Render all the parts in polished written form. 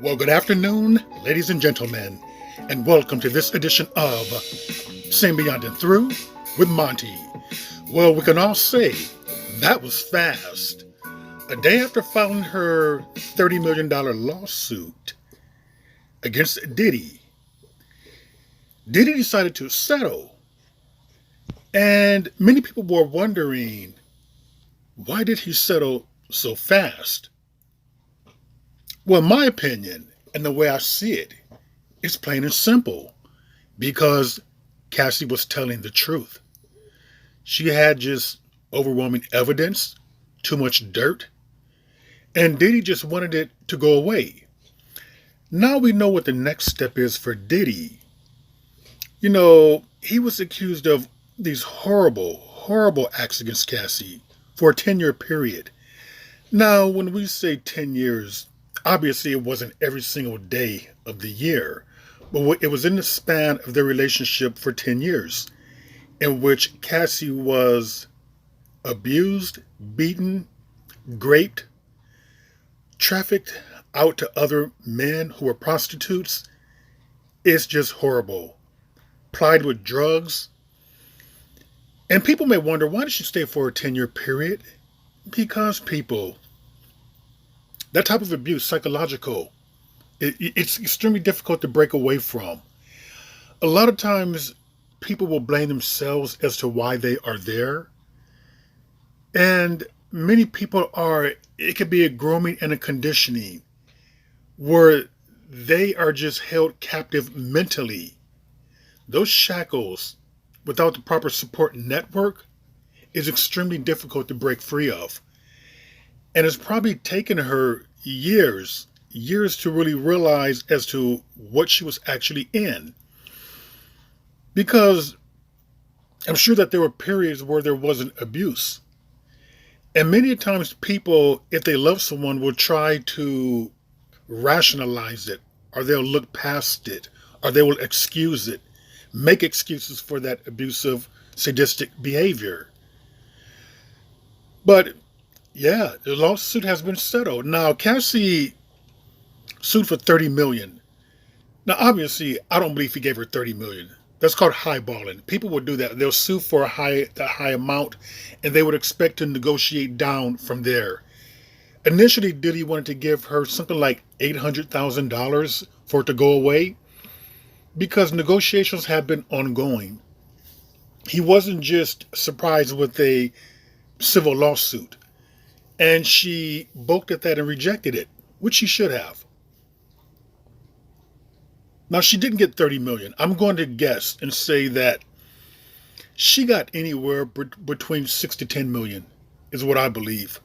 Well, good afternoon, ladies and gentlemen, and welcome to this edition of Sing Beyond and Through with Monty. Well, we can all say that was fast. A day after filing her $30 million lawsuit against Diddy, Diddy decided to settle. And many people were wondering, why did he settle so fast? Well, in my opinion, and the way I see it, it's plain and simple. Because Cassie was telling the truth. She had just overwhelming evidence, too much dirt, and Diddy just wanted it to go away. Now we know what the next step is for Diddy. You know, he was accused of these horrible, horrible acts against Cassie for a 10-year period. Now, when we say 10 years, obviously it wasn't every single day of the year, but it was in the span of their relationship for 10 years, in which Cassie was abused, beaten, raped, trafficked out to other men who were prostitutes. It's just horrible. Plied with drugs. And people may wonder, why did she stay for a 10-year period? Because people, that type of abuse, psychological, it's extremely difficult to break away from. A lot of times, people will blame themselves as to why they are there. And many people are, it could be a grooming and a conditioning where they are just held captive mentally. Those shackles, without the proper support network, is extremely difficult to break free of. And it's probably taken her years to really realize as to what she was actually in. Because I'm sure that there were periods where there wasn't abuse. And many times people, if they love someone, will try to rationalize it, or they'll look past it, or they will excuse it, make excuses for that abusive, sadistic behavior. But yeah, the lawsuit has been settled. Now, Cassie sued for $30 million. Now, obviously, I don't believe he gave her $30 million. That's called highballing. People will do that. They'll sue for a high amount, and they would expect to negotiate down from there. Initially, Diddy wanted to give her something like $800,000 for it to go away, because negotiations have been ongoing. He wasn't just surprised with a civil lawsuit, and she balked at that and rejected it, which she should have. Now, she didn't get $30 million. I'm going to guess and say that she got anywhere between $6 to $10 million is what I believe.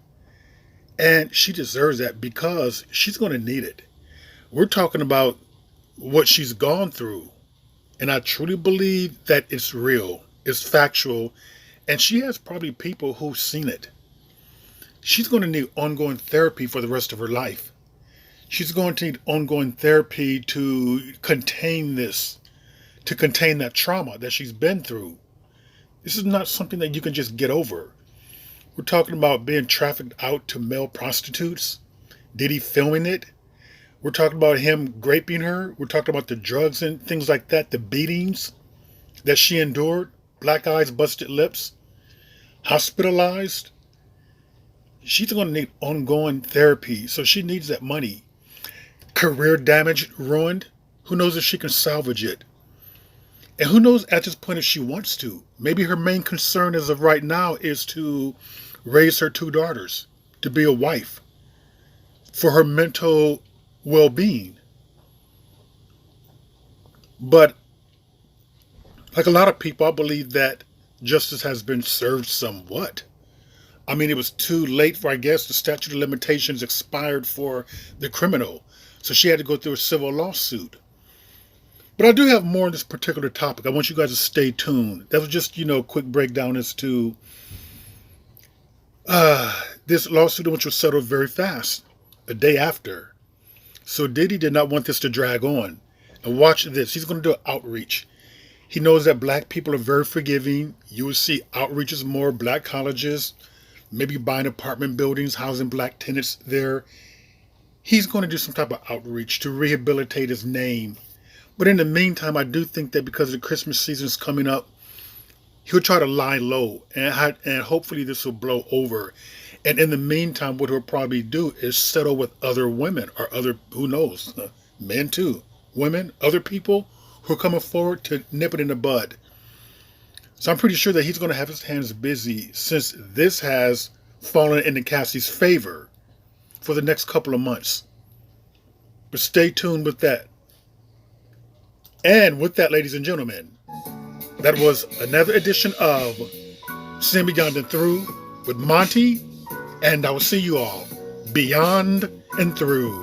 And she deserves that because she's going to need it. We're talking about what she's gone through. And I truly believe that it's real, it's factual, and she has probably people who've seen it. She's going to need ongoing therapy for the rest of her life. She's going to need ongoing therapy to contain this, to contain that trauma that she's been through. This is not something that you can just get over. We're talking about being trafficked out to male prostitutes. Diddy filming it. We're talking about him raping her. We're talking about the drugs and things like that, the beatings that she endured, black eyes, busted lips, hospitalized. She's going to need ongoing therapy, so she needs that money. Career damage, ruined. Who knows if she can salvage it? And who knows at this point if she wants to? Maybe her main concern as of right now is to raise her two daughters, to be a wife, for her mental well-being. But like a lot of people, I believe that justice has been served somewhat. I mean, it was too late for, I guess, the statute of limitations expired for the criminal. So she had to go through a civil lawsuit. But I do have more on this particular topic. I want you guys to stay tuned. That was just, a quick breakdown as to this lawsuit, which was settled very fast, a day after. So Diddy did not want this to drag on. And watch this. He's going to do an outreach. He knows that black people are very forgiving. You will see outreaches more, black colleges, maybe buying apartment buildings, housing black tenants there. he's going to do some type of outreach to rehabilitate his name. But in the meantime, I do think that because the Christmas season is coming up, he'll try to lie low, and hopefully this will blow over. And in the meantime, what he'll probably do is settle with other women or other, who knows, men too, women, other people who are coming forward to nip it in the bud. So I'm pretty sure that he's going to have his hands busy since this has fallen into Cassie's favor for the next couple of months. But stay tuned with that. And with that, ladies and gentlemen, that was another edition of Seeing Beyond and Through with Monty, and I will see you all beyond and through.